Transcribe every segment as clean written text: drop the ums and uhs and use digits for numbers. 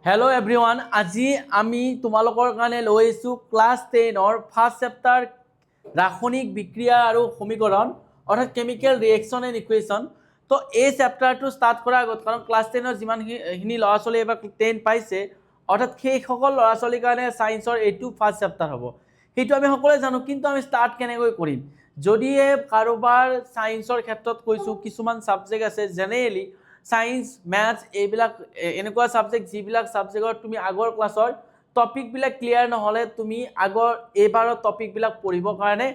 Hello everyone, আজি আমি তোমালোকৰ কাৰণে লৈ আছো ক্লাছ 10 ৰ ফাৰ্স্ট চেপ্টাৰ ৰাসায়নিক বিক্ৰিয়া আৰু সমীকৰণ অৰ্থাৎ কেমিক্যাল ৰিএকশন এণ্ড ইকুৱেশ্যন। তো এই চেপ্টাৰটো ষ্টাৰ্ট কৰাৰ আগত কাৰণ ক্লাছ 10 ৰ যিমানখিনি ল'ৰা ছোৱালী এবাৰ 10 পাইছে অৰ্থাৎ সেই সকল ল'ৰা ছোৱালীৰ কাৰণে সায়েন্সৰ এইটো ফাৰ্স্ট চেপ্টাৰ হ'ব। সেইটো আমি সকলোৱে জানো, কিন্তু আমি ষ্টাৰ্ট কেনেকৈ কৰিম? যদিহে কাৰোবাৰ সায়েন্সৰ ক্ষেত্ৰত কৈছো কিছুমান সাবজেক্ট আছে জেনেৰেলি সায়েন্স ম্যাথছ এইবিলাক এনেকুৱা সাবজেক্ট যিবিলাক সাবজেক্টৰ তুমি আগৰ ক্লাছৰ টপিকবিলাক ক্লিয়াৰ নহ'লে তুমি আগৰ এইবাৰৰ টপিকবিলাক পঢ়িবৰ কাৰণে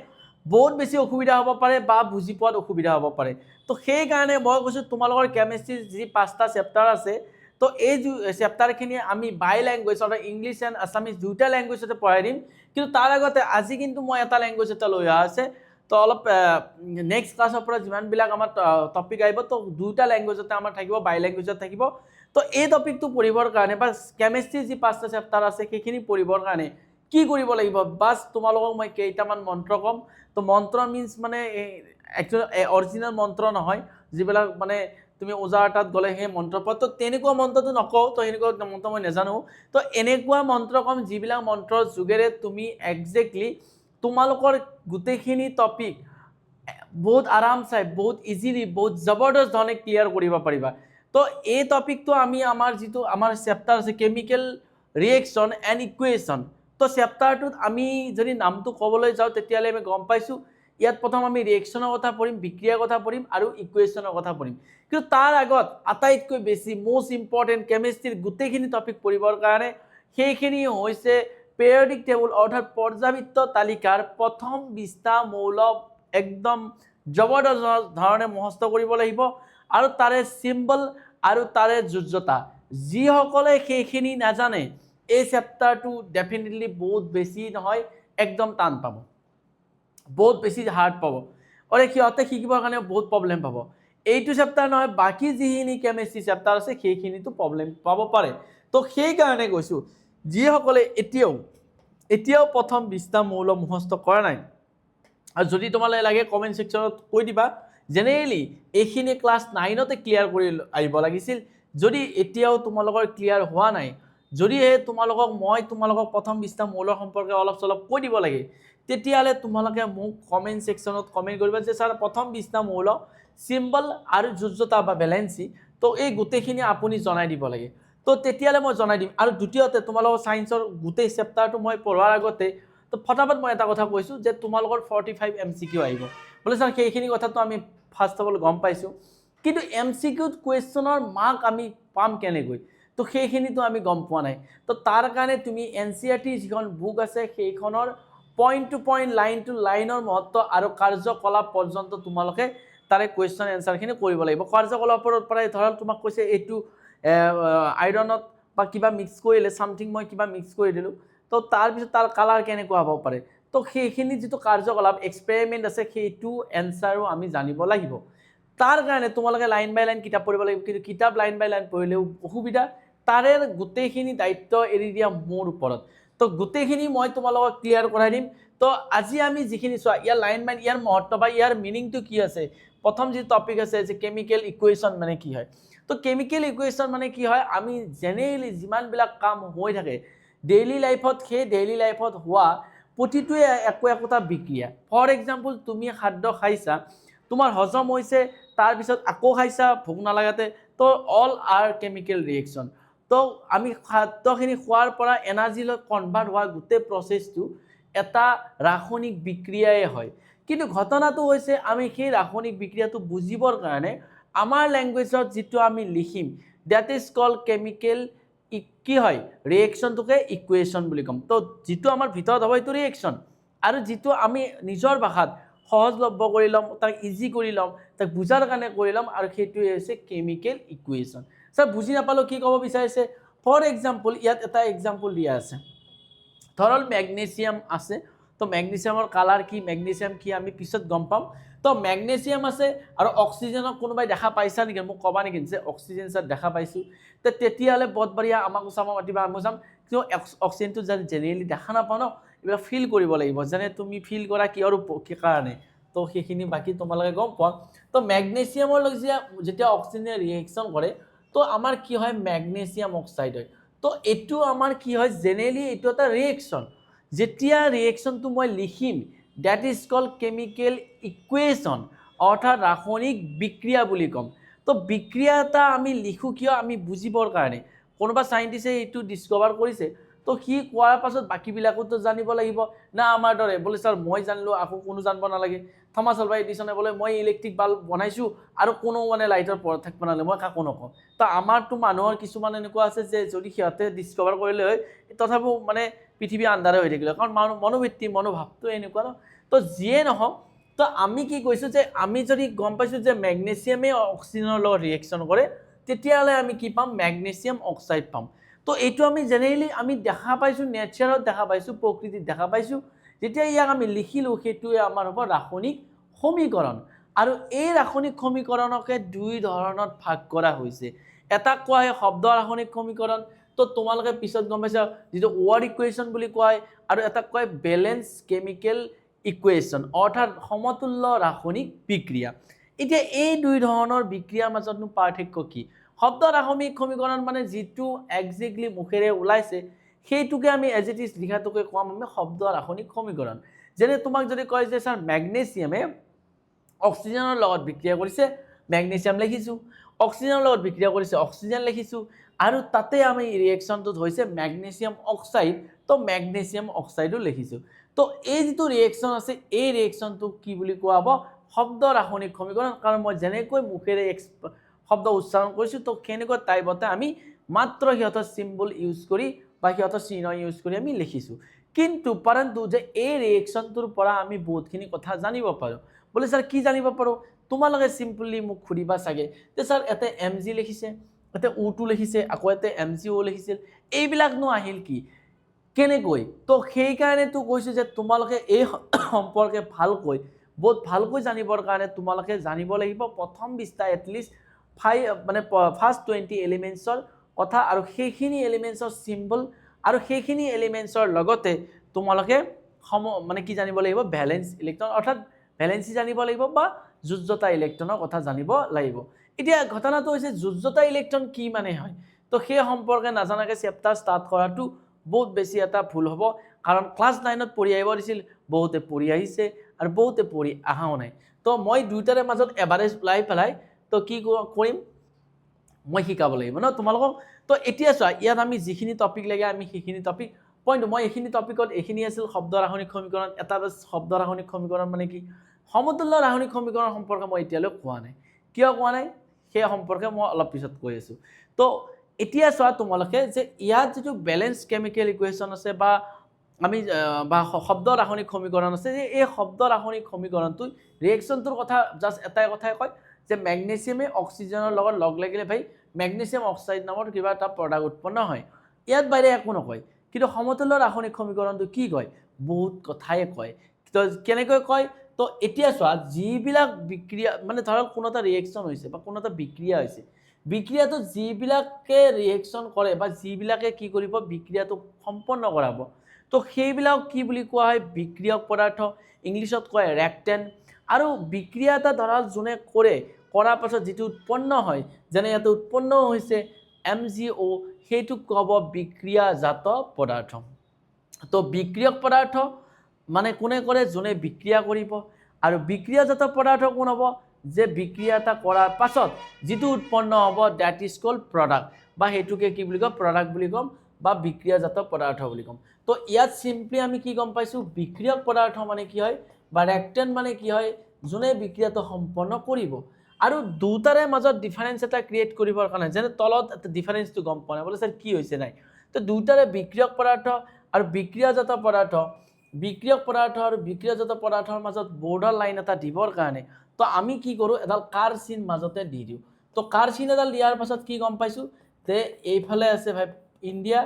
বহুত বেছি অসুবিধা হ'ব পাৰে বা বুজি পোৱাত অসুবিধা হ'ব পাৰে। তো সেই কাৰণে মই কৈছোঁ তোমালোকৰ কেমিষ্ট্ৰিৰ যি 5টা চেপ্টাৰ আছে তো এই চেপ্টাৰখিনি আমি বাই ল্যাঙ্গুৱেজ অৰ্থাৎ ইংলিছ এণ্ড আছামিজ দুটা ল্যাঙ্গুৱেজতে পঢ়াই দিম। কিন্তু তাৰ আগতে আজি কিন্তু মই এটা ল্যাঙ্গুৱেজ এটা লৈ অহা আছে। তো অলপ নেক্সট ক্লাছৰ পৰা যিমানবিলাক আমাৰ টপিক আহিব তো দুটা ল্যাঙ্গুৱেজতে আমাৰ থাকিব, বাই ল্যাঙ্গুৱেজত থাকিব। তো এই টপিকটো পঢ়িবৰ কাৰণে বা কেমিষ্ট্ৰিৰ যি 5টা চেপ্টাৰ আছে সেইখিনি পঢ়িবৰ কাৰণে কি কৰিব লাগিব? বাস তোমালোকক মই কেইটামান মন্ত্ৰ ক'ম। তো মন্ত্ৰ মিন্স মানে একচুৱেলি অৰিজিনেল মন্ত্ৰ নহয়, যিবিলাক মানে তুমি ওজাৰ তাত গ'লে সেই মন্ত্ৰ পঢ়। তো তেনেকুৱা মন্ত্ৰটো নকওঁ, তো এনেকুৱা মন্ত্ৰ মই নাজানো। তো এনেকুৱা মন্ত্ৰ ক'ম যিবিলাক মন্ত্ৰৰ যোগেৰে তুমি একজেক্টলি তোমালোকৰ গোটেইখিনি টপিক বহুত আৰাম চাই বহুত ইজিলি বহুত জবৰদস্ত ধৰণে ক্লিয়াৰ কৰিব পাৰিবা। তো এই টপিকটো আমি আমাৰ যিটো আমাৰ চেপ্টাৰ আছে কেমিক্যাল ৰিএকশন এণ্ড ইকুৱেশ্যন। তো চেপ্টাৰটোত আমি যদি নামটো ক'বলৈ যাওঁ তেতিয়াহ'লে আমি গম পাইছোঁ ইয়াত প্ৰথম আমি ৰিএকশনৰ কথা পঢ়িম, বিক্ৰিয়াৰ কথা পঢ়িম আৰু ইকুৱেশ্যনৰ কথা পঢ়িম। কিন্তু তাৰ আগত আটাইতকৈ বেছি মোষ্ট ইম্পৰ্টেণ্ট কেমিষ্ট্ৰিৰ গোটেইখিনি টপিক পঢ়িবৰ কাৰণে সেইখিনি হৈছে পিৰিয়ডিক টেবুল অৰ্থাৎ পৰ্যাবৃত্ত তালিকাৰ প্ৰথম 20টা মৌল একদম জবৰদস্ত ধৰণে মুখস্থ কৰিব লাগিব আৰু তাৰে চিম্বল আৰু তাৰে যোজ্যতা। যিসকলে সেইখিনি নাজানে এই চেপ্টাৰটো ডেফিনেটলি বহুত বেছি নহয় একদম টান পাব, বহুত বেছি হাৰ্ড পাব, আৰু সিহঁতে শিকিবৰ কাৰণে বহুত প্ৰব্লেম পাব। এইটো চেপ্টাৰ নহয়, বাকী যিখিনি কেমিষ্ট্ৰি চেপ্টাৰ আছে সেইখিনিতো প্ৰব্লেম পাব পাৰে। তো সেইকাৰণে কৈছোঁ যিসকলে এতিয়াও প্ৰথম 20টা মৌল মুখস্থ কৰা নাই, আৰু যদি তোমালোকে লাগে কমেণ্ট ছেকশ্যনত কৈ দিবা। জেনেৰেলি এইখিনি ক্লাছ 9তে ক্লিয়াৰ কৰি আহিব লাগিছিল। যদি এতিয়াও তোমালোকৰ ক্লিয়াৰ হোৱা নাই, যদিহে তোমালোকক প্ৰথম 20টা মৌলৰ সম্পৰ্কে অলপ চলপ কৈ দিব লাগে, তেতিয়াহ'লে তোমালোকে মোক কমেণ্ট ছেকশ্যনত কমেণ্ট কৰিবা যে ছাৰ প্ৰথম 20টা মৌল চিম্বল আৰু যোজ্যতা বা বেলেঞ্চি তো এই গোটেইখিনি আপুনি জনাই দিব লাগে। তো তেতিয়াহ'লে মই জনাই দিম। আৰু দ্বিতীয়তে তোমালোকৰ সায়েন্সৰ গোটেই চেপ্টাৰটো মই পঢ়োৱাৰ আগতে তো ফটাফট মই এটা কথা কৈছোঁ যে তোমালোকৰ 45 MCQ আহিব বোলে ছাৰ। সেইখিনি কথাটো আমি ফাৰ্ষ্ট অফ অল গম পাইছোঁ, কিন্তু MCQত কুৱেশ্যনৰ মাৰ্ক আমি পাম কেনেকৈ? তো সেইখিনিতো আমি গম পোৱা নাই। তো তাৰ কাৰণে তুমি NCERT যিখন বুক আছে সেইখনৰ point to point line to লাইনৰ মহত্ব আৰু কাৰ্যকলাপ পৰ্যন্ত তোমালোকে তাৰে কুৱেশ্যন এনচাৰখিনি কৰিব লাগিব। কাৰ্যকলাপৰ পৰাই ধৰক তোমাক কৈছে এইটো আইৰণত বা কিবা মিক্স কৰিলে চামথিং মই কিবা মিক্স কৰি দিলোঁ, তো তাৰপিছত তাৰ কালাৰ কেনেকুৱা হ'ব পাৰে। তো সেইখিনি যিটো কাৰ্যকলাপ এক্সপেৰিমেণ্ট আছে সেইটো এনচাৰো আমি জানিব লাগিব। তাৰ কাৰণে তোমালোকে লাইন বাই লাইন কিতাপ পঢ়িব লাগিব, কিন্তু কিতাপ লাইন বাই লাইন পঢ়িলেও অসুবিধা, তাৰে গোটেইখিনি দায়িত্ব এৰি দিয়া মোৰ ওপৰত। তো গোটেইখিনি মই তোমালোকক ক্লিয়াৰ কৰাই দিম। তো আজি আমি যিখিনি চোৱা ইয়াৰ লাইন বাই ইয়াৰ মহত্ব বা ইয়াৰ মিনিংটো কি আছে। প্ৰথম যি টপিক আছে যে কেমিক্যাল ইকুৱেশ্যন মানে কি হয়। তো কেমিক্যাল ইকুৱেশ্যন মানে কি হয়, আমি জেনেৰেলি যিমানবিলাক কাম হৈ থাকে ডেইলি লাইফত, সেই ডেইলি লাইফত হোৱা প্ৰতিটোৱে একোটা বিক্ৰিয়া। ফৰ এক্সাম্পল তুমি খাদ্য খাইছা, তোমাৰ হজম হৈছে, তাৰপিছত আকৌ খাইছা ভোক নালাগাতে, তো অল আৰ কেমিক্যাল ৰিএকশ্যন। তো আমি খাদ্যখিনি খোৱাৰ পৰা এনাৰ্জিলৈ কনভাৰ্ট হোৱা গোটেই প্ৰচেছটো এটা ৰাসায়নিক বিক্ৰিয়াই হয়। কিন্তু ঘটনাটো হৈছে আমি সেই ৰাসায়নিক বিক্ৰিয়াটো বুজিবৰ কাৰণে আমাৰ ল্যাঙ্গুৱেজত যিটো আমি লিখিম দ্যাট ইজ কল্ড কেমিক্যাল কি হয় ৰিএকশ্যনটোকে ইকুৱেশ্যন বুলি ক'ম। তো যিটো আমাৰ ভিতৰত হ'ব এইটো ৰিএকশ্যন, আৰু যিটো আমি নিজৰ ভাষাত সহজলভ্য কৰি ল'ম, তাক ইজি কৰি ল'ম, তাক বুজাৰ কাৰণে কৰি ল'ম, আৰু সেইটোৱে হৈছে কেমিক্যাল ইকুৱেশ্যন। ছাৰ বুজি নাপালোঁ কি ক'ব বিচাৰিছে? ফৰ এক্সাম্পল ইয়াত এটা এক্সাম্পল দিয়া আছে, ধৰক মেগনেছিয়াম আছে। তো মেগনেছিয়ামৰ কালাৰ কি, মেগনেছিয়াম কি আমি পিছত গম পাম। তো মেগনেছিয়াম আছে আৰু অক্সিজেনক কোনোবাই দেখা পাইছা নেকি? মোক ক'বা নেকি যে অক্সিজেন ছাৰ দেখা পাইছোঁ? তো তেতিয়াহ'লে বহুত বঢ়িয়া, আমাক চাব মাতিবা, আমি যাম। কিন্তু অক্সিজেনটো জেনেৰেলি দেখা নাপাওঁ ন, এইবিলাক ফিল কৰিব লাগিব। যেনে তুমি ফিল কৰা কিহৰ কাৰণে, তো সেইখিনি বাকী তোমালোকে গম পোৱা। তো মেগনেছিয়ামৰ লগত যেতিয়া অক্সিজেনে ৰিএকশ্যন কৰে তো আমাৰ কি হয়, মেগনেছিয়াম অক্সাইড হয়। তো এইটো আমাৰ কি হয় জেনেৰেলি এইটো এটা ৰিয়েকশ্যন যেতিয়া ৰিয়েকশ্যনটো মই লিখিম that is called chemical equation অৰ্থাৎ ৰাসায়নিক বিক্ৰিয়া বুলি ক'ম তো বিক্ৰিয়া এটা আমি লিখোঁ কিয় আমি বুজিবৰ কাৰণে কোনোবা চাইণ্টিষ্টে এইটো ডিছকভাৰ কৰিছে তো সি কোৱাৰ পাছত বাকীবিলাকোতো জানিব লাগিব না আমাৰ দৰে বোলে ছাৰ মই জানিলোঁ আকৌ কোনো জানিব নালাগে থমাছ আলভা এডিছনে বোলে মই ইলেক্ট্ৰিক বাল্ব বনাইছোঁ আৰু কোনো মানে লাইটৰ পৰত থাকিব নালাগে মই কাকো নকওঁ তো আমাৰতো মানুহৰ কিছুমান এনেকুৱা আছে যে যদি সিহঁতে ডিছকভাৰ কৰিলে হয় তথাপিও মানে পৃথিৱী আন্ধাৰে হৈ থাকিলে কাৰণ মনোবৃত্তি মনোভাৱটো এনেকুৱা ন তো যিয়ে নহওক তো আমি কি কৈছোঁ যে আমি যদি গম পাইছোঁ যে মেগনেছিয়ামে অক্সিজেনৰ লগত ৰিয়েকশ্যন কৰে তেতিয়াহ'লে আমি কি পাম মেগনেছিয়াম অক্সাইড পাম তো এইটো আমি জেনেৰেলি আমি দেখা পাইছোঁ নেচাৰত দেখা পাইছোঁ প্ৰকৃতিত দেখা পাইছোঁ যেতিয়া ইয়াক আমি লিখিলোঁ সেইটোৱে আমাৰ হ'ব ৰাসায়নিক সমীকৰণ আৰু এই ৰাসায়নিক সমীকৰণকে দুই ধৰণত ভাগ কৰা হৈছে এটা কোৱা হয় শব্দ ৰাসায়নিক সমীকৰণ তো তোমালোকে পিছত গম পাইছা যিটো ৱৰ্ড ইকুৱেশ্যন বুলি কয় আৰু এটা কয় বেলেন্স কেমিকেল ইকুৱেশ্যন অৰ্থাৎ সমতুল্য ৰাসায়নিক বিক্ৰিয়া এতিয়া এই দুই ধৰণৰ বিক্ৰিয়াৰ মাজতনো পাৰ্থক্য কি শব্দ ৰাসায়নিক সমীকৰণ মানে যিটো একজেক্টলি মুখেৰে ওলাইছে সেইটোকে আমি এজ ইট ইজ লিখাটোকে কম আমি শব্দ ৰাসায়নিক সমীকৰণ যেনে তোমাক যদি কয় যে ছাৰ মেগনেছিয়ামে অক্সিজেনৰ লগত বিক্ৰিয়া কৰিছে মেগনেছিয়াম লিখিছোঁ অক্সিজেনৰ লগত বিক্ৰিয়া কৰিছে অক্সিজেন লিখিছোঁ আৰু তাতে আমি ৰিয়েকশ্যনটোত হৈছে মেগনেছিয়াম অক্সাইড তো মেগনেছিয়াম অক্সাইডো লিখিছোঁ তো এই যিটো ৰিয়েকশ্যন আছে এই ৰিয়েকশ্যনটোক কি বুলি কোৱা হ'ব শব্দ ৰাসায়নিক সমীকৰণ কাৰণ মই যেনেকৈ মুখেৰে শব্দ উচ্চাৰণ কৰিছোঁ তো কেনেকৈ টাইপতে আমি মাত্ৰ সিহঁতৰ চিম্বল ইউজ কৰি বা সিহঁতৰ চিহ্ন ইউজ কৰি আমি লিখিছোঁ কিন্তু পৰন্তু যে এই ৰিয়েকশ্যনটোৰ পৰা আমি বহুতখিনি কথা জানিব পাৰোঁ বোলে ছাৰ কি জানিব পাৰোঁ তোমালোকে চিম্পলি মোক সুধিবা চাগে যে ছাৰ এতে এম জি লিখিছে এতে U2 লিখিছে আকৌ এতে MgO লিখিছিল এইবিলাকনো আহিল কি কেনেকৈ তো সেইকাৰণেতো কৈছোঁ যে তোমালোকে এই সম্পৰ্কে ভালকৈ বহুত ভালকৈ জানিবৰ কাৰণে তোমালোকে জানিব লাগিব প্ৰথম 20টা এটলিষ্ট 5 মানে ফাৰ্ষ্ট 20 এলিমেণ্টছৰ কথা আৰু সেইখিনি এলিমেণ্টছৰ চিম্বল আৰু সেইখিনি এলিমেণ্টছৰ লগতে তোমালোকে মানে কি জানিব লাগিব ভ্যালেন্স ইলেক্ট্ৰন অৰ্থাৎ ভ্যালেন্সি জানিব লাগিব বা যোজ্যতা ইলেক্ট্ৰনৰ কথা জানিব লাগিব এতিয়া ঘটনাটো হৈছে যোজ্যতা ইলেক্ট্ৰন কি মানে হয় তো সেই সম্পৰ্কে নাজানাকে চেপ্টাৰ ষ্টাৰ্ট কৰাটো বহুত বেছি এটা ভুল হ'ব কাৰণ ক্লাছ 9ত পঢ়ি আহিব দিছিল বহুতে পঢ়ি আহিছে আৰু বহুতে পঢ়ি আহাও নাই তো মই দুইটাৰে মাজত এভাৰেজ ওলাই পেলাই তো কি কৰিম মই শিকাব লাগিব ন তোমালোকক তো এতিয়া চোৱা ইয়াত আমি যিখিনি টপিক লাগে আমি সেইখিনি টপিক পইণ্ট মই এইখিনি টপিকত এইখিনি আছিল শব্দ ৰাসায়নিক সমীকৰণ এটা শব্দ ৰাসায়নিক সমীকৰণ মানে কি সমতুল্য ৰাসায়নিক সমীকৰণ সম্পৰ্কে মই এতিয়ালৈ কোৱা নাই কিয় কোৱা নাই সেই সম্পৰ্কে মই অলপ পিছত কৈ আছোঁ তো এতিয়া চোৱা তোমালোকে যে ইয়াত যিটো বেলেন্স কেমিকেল ইকুৱেশ্যন আছে বা আমি বা শব্দ ৰাসায়নিক সমীকৰণ আছে যে এই শব্দ ৰাসায়নিক সমীকৰণটো ৰিয়েকশ্যনটোৰ কথা জাষ্ট এটাই কথাই কয় যে মেগনেছিয়ামে অক্সিজেনৰ লগত লগ লাগিলে ভাই মেগনেছিয়াম অক্সাইড নামৰ কিবা এটা প্ৰডাক্ট উৎপন্ন হয় ইয়াত বাহিৰে একো নকয় কিন্তু সমতুল্য ৰাসায়নিক সমীকৰণটো কি কয় বহুত কথাই কয় তো কেনেকৈ কয় তো এতিয়া চোৱা যিবিলাক বিক্ৰিয়া মানে ধৰক কোনো এটা ৰিয়েকশ্যন হৈছে বা কোনো এটা বিক্ৰিয়া হৈছে বিক্ৰিয়াটো যিবিলাকে ৰিয়েকশ্যন কৰে বা যিবিলাকে কি কৰিব বিক্ৰিয়াটো সম্পন্ন কৰাব তো সেইবিলাক কি বুলি কোৱা হয় বিক্ৰিয়ক পদাৰ্থ ইংলিছত কয় ৰিয়েক্টেণ্ট আৰু বিক্ৰিয়া এটা ধৰা যোনে কৰে কৰাৰ পাছত যিটো উৎপন্ন হয় যেনে ইয়াতে উৎপন্ন হৈছে MgO সেইটোক ক'ব বিক্ৰিয়াজাত পদাৰ্থ তো বিক্ৰিয়ক পদাৰ্থ মানে কোনে কৰে যোনে বিক্ৰিয়া কৰিব আৰু বিক্ৰিয়াজাত পদাৰ্থ কোন হ'ব যে বিক্ৰিয়া এটা কৰাৰ পাছত যিটো উৎপন্ন হ'ব দ্যাট ইজ কল্ড প্ৰডাক্ট বা সেইটোকে কি বুলি কম প্ৰডাক্ট বুলি ক'ম বা বিক্ৰিয়াজাত পদাৰ্থ বুলি ক'ম তো ইয়াত সিম্পলি আমি কি গম পাইছোঁ বিক্ৰিয়ক পদাৰ্থ মানে কি হয় বা ৰিয়েক্টেণ্ট মানে কি হয় যোনে বিক্ৰিয়াটো সম্পন্ন কৰিব আৰু দুটাৰে মাজত ডিফাৰেন্স এটা ক্ৰিয়েট কৰিবৰ কাৰণে যেনে তলত এটা ডিফাৰেন্সটো গম পোৱা নাই বোলে ছাৰ কি হৈছে নাই তো দুটাৰে বিক্ৰিয়ক পদাৰ্থ আৰু বিক্ৰিয়াজাত পদাৰ্থ আৰু বিক্ৰিয়াজাত পদাৰ্থৰ মাজত বৰ্ডাৰ লাইন এটা দিবৰ কাৰণে তো আমি কি কৰোঁ এডাল কাৰ চিন মাজতে দি দিওঁ তো কাৰ চিন এডাল দিয়াৰ পাছত কি গম পাইছোঁ যে এইফালে আছে ভাই ইণ্ডিয়া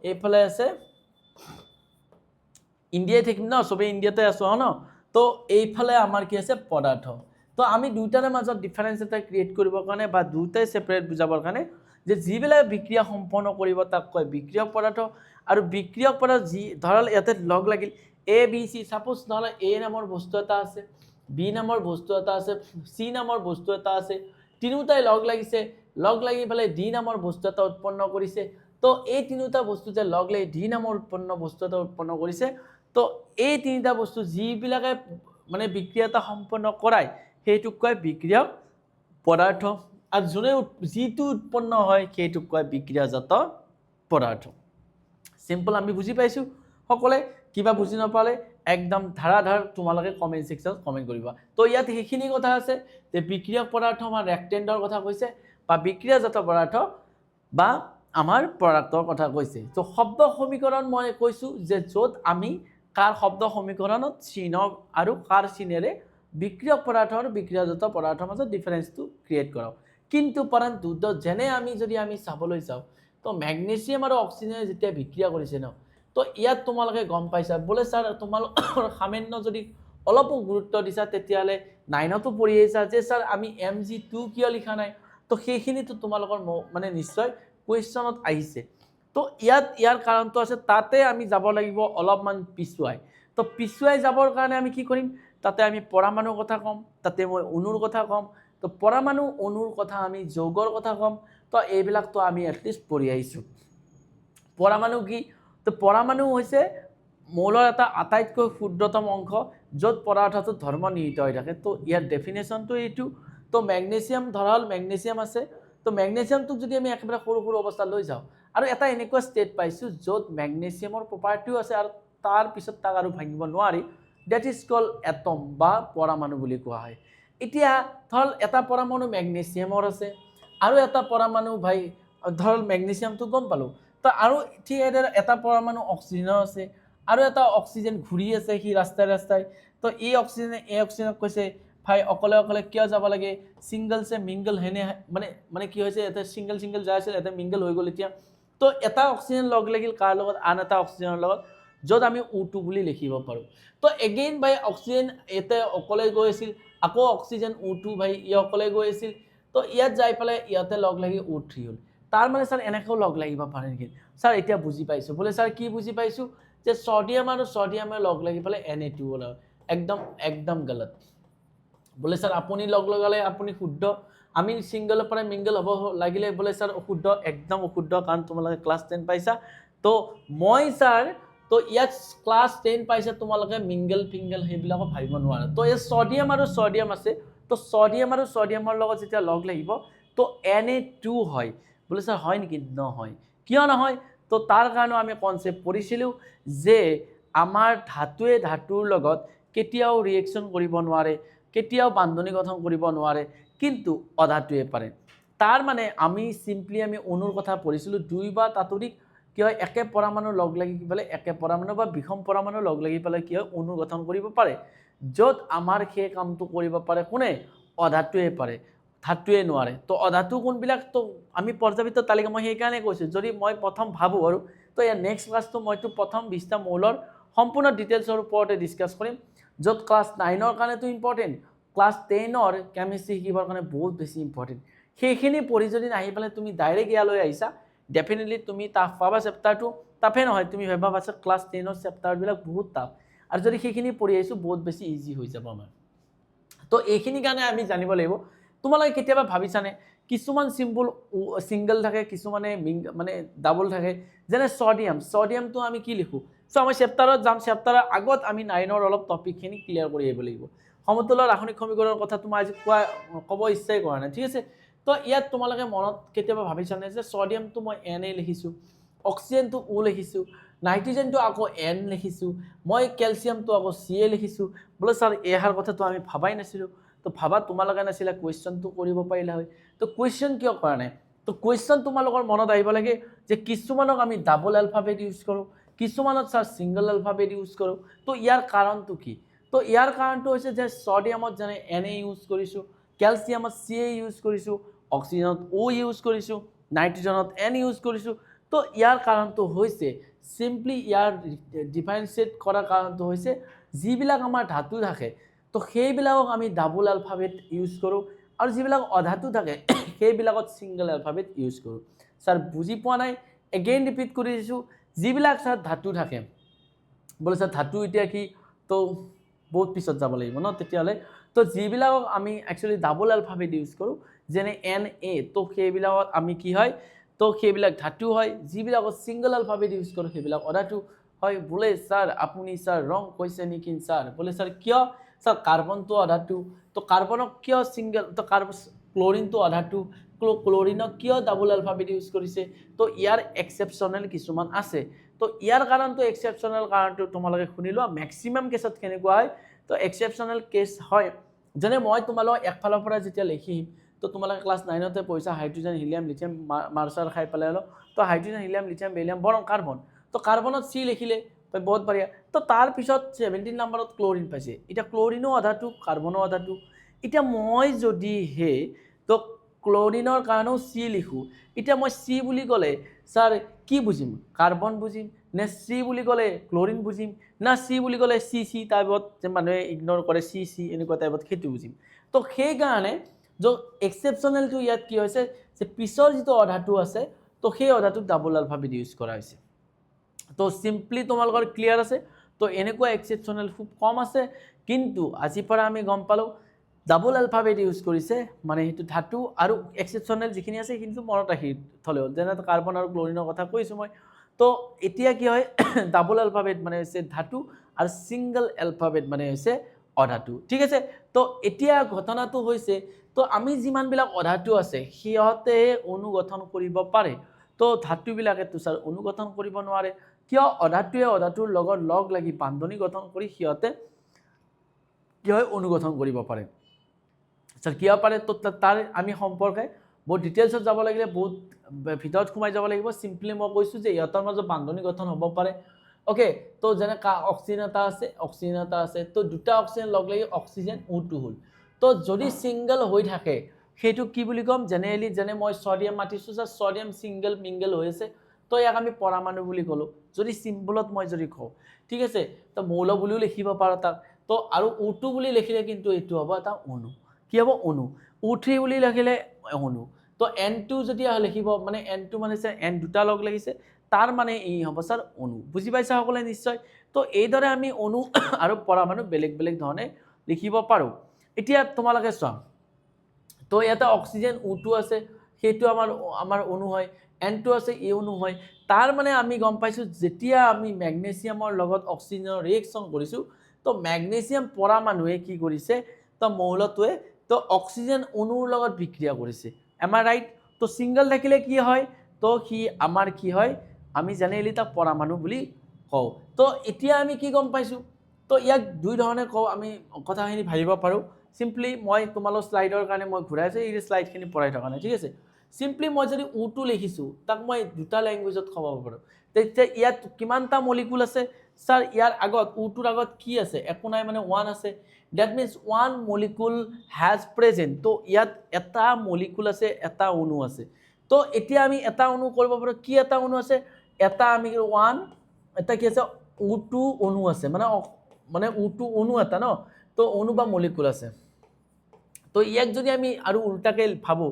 এইফালে আছে ইণ্ডিয়াই থাকিম ন চবেই ইণ্ডিয়াতে আছোঁ ন তো এইফালে আমাৰ কি আছে পদাৰ্থ তো আমি দুইটাৰে মাজত ডিফাৰেন্স এটা ক্ৰিয়েট কৰিবৰ কাৰণে বা দুটাই সেপাৰেট বুজাবৰ কাৰণে যে যিবিলাক বিক্ৰিয়া সম্পন্ন কৰিব তাক কয় বিক্ৰিয়ক পদাৰ্থ আৰু বিক্ৰিয়ক পদাৰ্থ যি ধৰল ইয়াতে লগ লাগিল ABC সাপোজ নহলে A নামৰ বস্তু এটা আছে B নামৰ বস্তু এটা আছে C নামৰ বস্তু এটা আছে তিনিটাই লগ লাগি পেলাই D নামৰ বস্তু এটা উৎপন্ন কৰিছে তো এই তিনিটা বস্তু যে লগ লাগি ডি নামৰ উৎপন্ন বস্তু এটা উৎপন্ন কৰিছে তো এই তিনিটা বস্তু যিবিলাকে মানে বিক্ৰিয়া এটা সম্পন্ন কৰায় সেইটোক কয় বিক্ৰিয়ক পদাৰ্থ আৰু যোনে যিটো উৎপন্ন হয় সেইটোক কয় বিক্ৰিয়াজাত পদাৰ্থ সিম্পল আমি বুজি পাইছো সকলে কিবা বুজি নাপালে একদম ধাৰাধাৰ তোমালোকে কমেন্ট সেকশনত কমেন্ট কৰিবা তো ইয়াত সেইখিনি কথা আছে যে বিক্ৰিয়ক পদাৰ্থ আমাৰ ৰেক্টেণ্ডৰ কথা কৈছে বা বিক্ৰিয়াজাত পদাৰ্থ বা আমাৰ প্ৰডাক্টৰ কথা কৈছে তো শব্দ সমীকৰণ মই কৈছো যে যত আমি কাৰ শব্দ সমীকৰণত চিহ্ন আৰু কাৰ চিহ্নেৰে বিক্ৰিয়ক পদাৰ্থ আৰু বিক্ৰিয়াজাত পদাৰ্থৰ মাজত ডিফাৰেন্সটো ক্ৰিয়েট কৰাও কিন্তু পৰন্তু যেনে আমি যদি আমি চাবলৈ যাও তো ম্যাগনেসিয়াম আৰু অক্সিজেনে যেতিয়া বিক্ৰিয়া কৰিছে ন তো ইয়াত তোমালোকে গম পাইছা বলে স্যাৰ তোমালোকৰ সামান্য যদি অলপো গুৰুত্ব দিছা তেতিয়ালে 9তো পঢ়ি আহিছা যে স্যাৰ আমি Mg2 কিয় লিখা নাই তো সেইখিনি তো তোমালোকৰ মানে নিশ্চয় কোৱেশ্চনত আহিছে তো ইয়াৰ কাৰণটো আছে তাতে আমি যাব লাগিব অলপমান পিছুৱাই তো পিছুৱাই যাবৰ কাৰণে আমি কি কৰিম তাতে আমি পৰমাণুৰ কথা কম তাতে মই অণুৰ কথা কম তো পৰমাণু অণুৰ কথা আমি যৌগৰ কথা কম তো এইবিলাক তো আমি এটলিষ্ট পঢ়ি আহিছো পৰমাণু কি তো পৰমাণু হৈছে মৌলৰ এটা আটাইতকৈ ক্ষুদ্ৰতম অংশ য'ত পদাৰ্থটো ধৰ্ম নিহিত হৈ থাকে তো ইয়াৰ ডেফিনেশ্যনটো এইটো তো ম্যাগনেসিয়াম ধৰাল ম্যাগনেসিয়াম আছে তো ম্যাগনেসিয়ামটোক যদি আমি একেবাৰে সৰু সৰু অৱস্থা লৈ যাওঁ আৰু এটা এনেকুৱা ষ্টেট পাইছো য'ত ম্যাগনেসিয়ামৰ প্ৰপাৰ্টিও আছে আৰু তাৰ পিছত তাক আৰু ভাঙিব নোৱাৰি দ্যাট ইজ কল এটম বা পৰমাণু বুলি কোৱা হয় এতিয়া ধৰ এটা পৰমাণু ম্যাগনেসিয়ামৰ আছে আৰু এটা পৰমাণু ভাই ধৰ ম্যাগনেসিয়ামটো গম পালো তো আৰু ঠিক এটা পৰমাণু অক্সিজেনৰ আছে আৰু এটা অক্সিজেন ঘূৰি আছে সি ৰাস্তাই ৰাস্তাই তো এই অক্সিজেনক কৈছে ভাই অকলে অকলে কিয় যাব লাগে সিঙ্গল সে মিঙ্গল হেনে মানে কি হৈছে এটা সিঙ্গল যায় আছে এটা মিঙ্গল হৈ গল এতিয়া তো এটা অক্সিজেন লগ লাগিল কাৰ লগত আন এটা অক্সিজেনৰ লগত য'ত আমি O2 বুলি লিখিব পাৰো তো এগেইন ভাই অক্সিজেন এতে অকলে গৈ আছিল আকৌ অক্সিজেন O2 ভাই ই অকলে গৈ আছিল তো ইয়াত যাই পেলাই ইয়াতে লগ লাগি O3 হল তাৰ মানে স্যাৰ এনেকৈ লগ লাগিব পাৰে নেকি স্যাৰ এতিয়া বুজি পাইছো বলে স্যাৰ কি বুজি পাইছো যে সোডিয়াম আৰু সোডিয়ামে লগ লাগি পেলাই Na2 হল একদম গলত বলে স্যাৰ আপুনি লগ লগালে আপুনি শুদ্ধ আমি সিঙ্গলৰ পৰা মিঙ্গল হ'ব লাগিলে বলে স্যাৰ অশুদ্ধ একদম অশুদ্ধ কাৰণ তোমালোকে ক্লাস 10 পাইছা তো মই স্যার তো ইয়াত ক্লাস 10 পাইছা তোমালোকে মিঙ্গল ফিঙ্গল হেবিলাকো ভাবিব নোৱাৰা তো এই সোডিয়াম আৰু সোডিয়াম আছে তো সোডিয়াম আৰু সোডিয়ামৰ লগত যেতিয়া লগ লাগিব তো Na2 হয় বলে স্যাৰ হয় নেকি নহয় কিয় নহয় তো তাৰ কাৰণে আমি কনসেপ্ট পঢ়িছিলো যে আমাৰ ধাতুৱে ধাতুৰ লগত কেতিয়াও ৰিএকশন কৰিব নোৱাৰে কেতিয়াও বান্ধনী গঠন কৰিব নোৱাৰে কিন্তু অধাতুৱে পাৰে তাৰ মানে আমি সিম্পলি আমি অণুৰ কথা পঢ়িছিলো দুই বা তাতোধিক কি হয় একে পৰমাণু লগ লাগি পেলাই একে পৰমাণু বা বিষম পৰমাণু লগ লাগি পেলাই কি হয় অণু গঠন কৰিব পাৰে য'ত আমাৰ সেই কামটো কৰিব পাৰে কোনে অধাতুৱে পাৰে ধাতুৱে নোৱাৰে তো অধাতু কোনবিলাক তো আমি পৰ্যাবৃত্ত তালিকা মই সেইকাৰণে কৈছো যদি মই প্ৰথম ভাবো আৰু তো ইয়াৰ নেক্সট ক্লাছটো মইতো প্ৰথম 20টা মৌলৰ সম্পূৰ্ণ ডিটেইলছৰ ওপৰতে ডিসকাস কৰিম য'ত ক্লাস 9ৰ কাৰণেতো ইম্পৰ্টেন্ট ক্লাস 10ৰ কেমিষ্ট্ৰি শিকিবৰ কাৰণে বহুত বেছি ইম্পৰ্টেন্ট সেইখিনি পঢ়ি যদি নাহি পেলাই তুমি ডাইৰেক্ট ইয়ালৈ আহিছা ডেফিনেটলি তুমি টাফ পাবা চেপ্টাৰটো টাফে নহয় তুমি ভাবা পাছত ক্লাস 10ৰ চেপ্টাৰবিলাক বহুত টাফ আৰু যদি সেইখিনি পঢ়ি আহিছো বহুত বেছি ইজি হৈ যাব আমাৰ তো এইখিনি কাৰণে আমি জানিব লাগিব তোমালোকে কেতিয়াবা ভাবিছানে কিছুমান সিঙ্গল থাকে কিছুমানে মানে ডাবল থাকে যেনে সোডিয়ামটো আমি কি লিখো সো আমি চেপ্টাৰত যাম চেপ্টাৰৰ আগত আমি 9ৰ অলপ টপিকখিনি ক্লিয়াৰ কৰি আহিব লাগিব সমতুল্য ৰাসায়নিক সমীকৰণৰ কথা তোমাৰ আজি ক'ব ইচ্ছাই কৰা নাই ঠিক আছে তো ইয়াত তোমালোকে মনত কেতিয়াবা ভাবিছানে যে সোডিয়ামটো মই Na লিখিছো অক্সিজেনটো O লিখিছো নাইট্ৰোজেনটো আকৌ N লিখিছো মই ক্যালসিয়ামটো আকৌ Ca লিখিছো বলে স্যাৰ এহাৰ কথাটো আমি ভাবাই নাছিলো তো ভাবা তোমালোকে নাছিলা কোৱেশ্চনটো কৰিব পাৰিলা হয় তো কোৱেশ্চন কিয় কৰা নাই তো কোৱেশ্চন তোমালোকৰ মনত আহিব লাগে যে কিছুমানক আমি ডাবল এলফাবেট ইউজ কৰো কিছুমানত স্যাৰ সিঙ্গল এলফাবেট ইউজ কৰো তো ইয়াৰ কাৰণটো কি তো ইয়াৰ কাৰণটো হৈছে যে সোডিয়ামত জানে Na ইউজ কৰিছো ক্যালসিয়ামত Ca ইউজ কৰিছো অক্সিজেনত O ইউজ কৰিছো নাইট্ৰোজেনত N ইউজ কৰিছো তো ইয়াৰ কাৰণটো হৈছে সিম্পলি ইয়াৰ ডিফাৰেন্সিয়েট কৰাৰ কাৰণটো হৈছে যিবিলাক আমাৰ ধাতু থাকে তো সেইবিলাকক আমি ডাবল এলফাবেট ইউজ কৰো আৰু যিবিলাক অধাতু থাকে সেইবিলাকত সিঙ্গল এলফাবেট ইউজ কৰো স্যাৰ বুজি পোৱা নাই এগেইন ৰিপিট কৰি দিছো যিবিলাক স্যার ধাতু থাকে বলে স্যার ধাতু এতিয়া কি তো বহুত পিছত যাব লাগিব ন তেতিয়ালে তো যিবিলাকক আমি একচুয়ালি ডাবল এলফাবেট ইউজ কৰো যেনে Na তো সেইবিলাকত আমি কি হয় তো সেইবিলাক ধাতু হয় যিবিলাকত ছিংগল এলফাবেট ইউজ কৰোঁ সেইবিলাক অধাতু হয় বোলে স্যাৰ আপুনি স্যাৰ ৰং কৈছে নেকি স্যাৰ বোলে স্যাৰ কিয় স্যাৰ কাৰ্বনটো অধাতু তো কাৰ্বনক কিয় ছিংগল তো ক্লোৰিনটো অধাতু ক্লোৰিনক কিয় ডাবল এলফাবেট ইউজ কৰিছে তো ইয়াৰ এক্সেপশ্যনেল কিছুমান আছে তো ইয়াৰ কাৰণটো এক্সেপশ্যনেল কাৰণটো তোমালোকে শুনি লোৱা মেক্সিমাম কেছত কেনেকুৱা হয় তো এক্সেপশ্যনেল কেছ হয় যেনে মই তোমালোকক একফালৰ পৰা যেতিয়া লিখিম তো তোমালোকে ক্লাছ 9তে পঢ়িছা হাইড্ৰোজেন হিলিয়াম লিথিয়াম মাৰ্চাৰ খাই পেলাই তো হাইড্ৰোজেন হিলিয়াম লিথিয়াম বেৰিলিয়াম বৰং কাৰ্বন তো কাৰ্বনত চি লিখিলে বহুত বঢ়িয়া তো তাৰ পিছত 17 নম্বৰত ক্লোৰিন পাইছে এটা ক্লোৰিনো অধাতু কাৰ্বনো অধাতু এটা মই যদি হে তো ক্লোৰিনৰ কাৰণেও চি লিখো এটা মই চি বুলি ক'লে স্যাৰ কি বুজিম কাৰ্বন বুজিম নে চি বুলি ক'লে ক্লোৰিন বুজিম না চি বুলি ক'লে চি চি টাইপত যে মানুহে ইগনোৰ কৰে চি চি এনেকুৱা টাইপত সেইটো বুজিম তো সেইকাৰণে যে এক্সেপশ্যনেলটো ইয়াত কি হৈছে যে পিছৰ যিটো অধাতু আছে তো সেই অধাতুক ডাবল এলফাবেট ইউজ কৰা হৈছে তো সিম্পলি তোমালোকৰ ক্লিয়াৰ আছে তো এনেকুৱা এক্সেপশ্যনেল খুব কম আছে কিন্তু আজিৰ পৰা আমি গম পালোঁ ডাবল এলফাবেট ইউজ কৰিছে মানে সেইটো ধাতু আৰু এক্সেপশ্যনেল যিখিনি আছে কিন্তু মনত ৰাখি থলে হ'ল যেনে কাৰ্বন আৰু ক্লোৰিনৰ কথা কৈছোঁ মই তো এতিয়া কি হয় ডাবল এলফাবেট মানে হৈছে ধাতু আৰু ছিংগল এলফাবেট মানে হৈছে অধাতু ঠিক আছে তো এতিয়া ঘটনাটো হৈছে তো আমি যিমানবিলাক অধাতু আছে সিহঁতে অণু গঠন কৰিব পাৰে তো ধাতুবিলাকে তুষাৰ অণু গঠন কৰিব নোৱাৰে কিয় অধাতুৱে অধাতুৰ লগত লগ লাগি বান্ধনি গঠন কৰি সিহঁতে কি হয় অণু গঠন কৰিব পাৰে স্যাৰ কিয় পাৰে তো তাৰ আমি সম্পৰ্কে বহুত ডিটেইলছত যাব লাগিলে বহুত ভিতৰত সোমাই যাব লাগিব সিম্পলি মই কৈছোঁ যে ইহঁতৰ মাজত বান্ধনি গঠন হ'ব পাৰে ওকে তো যেনে অক্সিজেন এটা আছে তো দুটা অক্সিজেন লগ লাগি অক্সিজেন O2 হ'ল তো যদি ছিংগল হৈ থাকে সেইটো কি বুলি ক'ম জেনেৰেলি যেনে মই ছডিয়াম মাতিছোঁ স্যাৰ ছডিয়াম ছিংগল মিংগল হৈ আছে তো ইয়াক আমি পৰমাণু বুলি ক'লোঁ যদি চিম্বলত মই যদি কওঁ ঠিক আছে তো মৌল বুলিও লিখিব পাৰোঁ তাক তো আৰু O2 বুলি লিখিলে কিন্তু এইটো হ'ব এটা অণু কি হ'ব অণু O3 বুলি লিখিলে অণু তো N2 যদি লিখিব মানে N2 মানে N দুটা লগ লাগিছে তাৰ মানে এই হ'ব স্যাৰ অণু বুজি পাইছা সকলে নিশ্চয় তো এইদৰে আমি অণু আৰু পৰমাণু বেলেগ বেলেগ ধৰণে লিখিব পাৰোঁ এতিয়া তোমালোকে চোৱা তো এটা অক্সিজেন O2 আছে সেইটো আমাৰ অণু হয় N2 আছে এই অণু হয় তাৰ মানে আমি গম পাইছোঁ যেতিয়া আমি মেগনেছিয়ামৰ লগত অক্সিজেনৰ ৰিয়েকশ্যন কৰিছোঁ তো মেগনেছিয়াম পৰমাণুৱে কি কৰিছে তো মৌলটোৱে তো অক্সিজেন অণুৰ লগত বিক্ৰিয়া কৰিছে এম আই ৰাইট তো ছিংগল থাকিলে কি হয় তো সি আমাৰ কি হয় আমি জেনেৰেলি তাক পৰমাণু বুলি কওঁ তো এতিয়া আমি কি গম পাইছোঁ তো ইয়াক দুই ধৰণে কওঁ আমি কথাখিনি ভাবিব পাৰোঁ সিম্পলি মই তোমালোক স্লাইডৰ কাৰণে মই ঘূৰাই আছোঁ এই স্লাইডখিনি পঢ়াই থকা নাই ঠিক আছে সিম্পলি মই যদি O2 লিখিছোঁ তাক মই দুটা লেংগুৱেজত ক'ব পাৰোঁ তেতিয়া ইয়াত কিমানটা মলিকুল আছে স্যাৰ ইয়াৰ আগত O2ৰ আগত কি আছে একো নাই মানে 1 আছে that means 1 molecule has present তো ইয়াত এটা মলিকুল আছে এটা অণু আছে তো এতিয়া আমি এটা অণু কৰিব পাৰোঁ কি এটা অণু আছে এটা আমি 1 এটা কি আছে O2 অণু আছে মানে O2 অণু এটা ন তো অণু বা মলিকুল আছে তো ইয়াক যদি আমি আৰু উল্টাকে ভাবো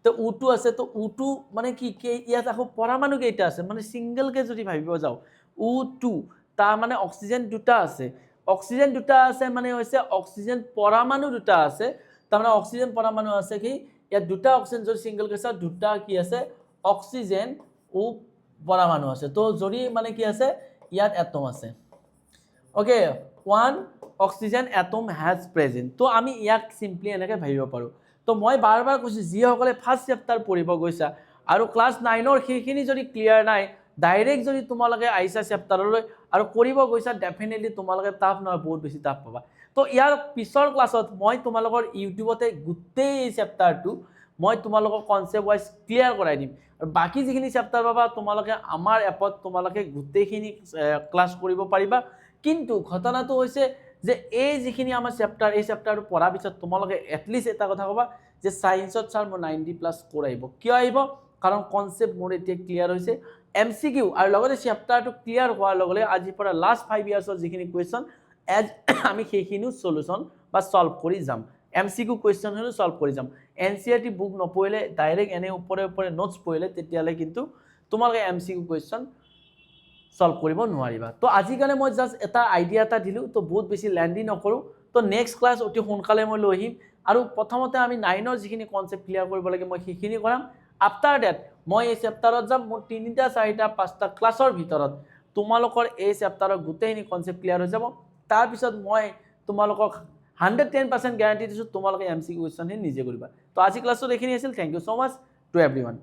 তো O2 আছে তো O2 মানে কি ইয়াত আকৌ পৰমাণু কেইটা আছে মানে সিঙ্গেলকে যদি ভাবিব যাও O2 তাৰ মানে অক্সিজেন দুটা আছে মানে হৈছে অক্সিজেন পৰমাণু দুটা আছে তাৰ মানে অক্সিজেন পৰমাণু আছে কি ইয়াত দুটা অক্সিজেন যদি সিঙ্গেল কেছে দুটা কি আছে অক্সিজেন ও পৰমাণু আছে তো যদি মানে কি আছে ইয়াত এটম আছে okay 1 oxygen atom has present তো আমি ইয়াক সিম্পলি এনেকৈ ভাবিব পাৰোঁ তো মই বাৰ কৈছোঁ যিসকলে ফাৰ্ষ্ট চেপ্টাৰ পঢ়িব গৈছা আৰু ক্লাছ 9ৰ সেইখিনি যদি ক্লিয়াৰ নাই ডাইৰেক্ট যদি তোমালোকে আইছা চেপ্টাৰলৈ আৰু কৰিব গৈছা ডেফিনেটলি তোমালোকে টাফ নহয় বহুত বেছি টাফ পাবা তো ইয়াৰ পিছৰ ক্লাছত মই তোমালোকৰ ইউটিউবতে গোটেই এই চেপ্টাৰটো মই তোমালোকৰ কনসেপ্ট ওয়াইজ ক্লিয়াৰ কৰাই দিম আৰু বাকি যিখিনি চেপ্টাৰ পাবা তোমালোকে আমাৰ এপত তোমালোকে গোটেইখিনি ক্লাছ কৰিব পাৰিবা কিন্তু ঘটনাটো হৈছে যে এই যিখিনি আমাৰ চেপ্টাৰ এই চেপ্টাৰটো পঢ়াৰ পিছত তোমালোকে এটলিষ্ট এটা কথা ক'বা যে সায়েন্সত স্যাৰ মোৰ 90+ স্কোৰ আহিব কিয় আহিব কাৰণ কনসেপ্ট মোৰ এতিয়া ক্লিয়াৰ হৈছে এমসিকিউ আৰু লগতে চেপ্টাৰটো ক্লিয়াৰ হোৱাৰ লগে আজিৰ পৰা লাষ্ট 5 ইয়াৰ্ছৰ যিখিনি কোৱেশ্চন এজ আমি সেইখিনিও সলিউশন বা সলভ কৰি যাম এমসিকিউ কোৱেশ্চন হলো সলভ কৰি যাম এনসিআৰটি বুক নপঢ়িলে ডাইৰেক্ট এনে ওপৰে নোটস পঢ়িলে তেতিয়ালে কিন্তু তোমালোকে এমসিকিউ কোৱেশ্চন সলভ কৰিব নোৱাৰিবা তো আজি কাৰণে মই জাস্ট এটা আইডিয়া এটা দিলো তো বহুত বেছি লেন্ডি নকৰো তো নেক্সট ক্লাছ অতি সোনকালে মই লৈ আহিম আৰু প্ৰথমতে আমি 9ৰ যিখিনি কনসেপ্ট ক্লিয়াৰ কৰিব লাগে মই সেইখিনি কৰাম আফটাৰ ডেট মই এই চেপ্টাৰত যাম মোৰ 3টা 4টা 5টা ক্লাছৰ ভিতৰত তোমালোকৰ এই চেপ্টাৰৰ গোটেইখিনি কনচেপ্ট ক্লিয়াৰ হৈ যাব তাৰপিছত মই তোমালোকক 110% গ্যাৰান্টি দিছোঁ তোমালোকে MCQ কুৱেশ্যনখিনি নিজে কৰিবা তো আজি ক্লাছটো এইখিনি আছিল থ্যাংক ইউ সো মাচ টু এভৰিৱান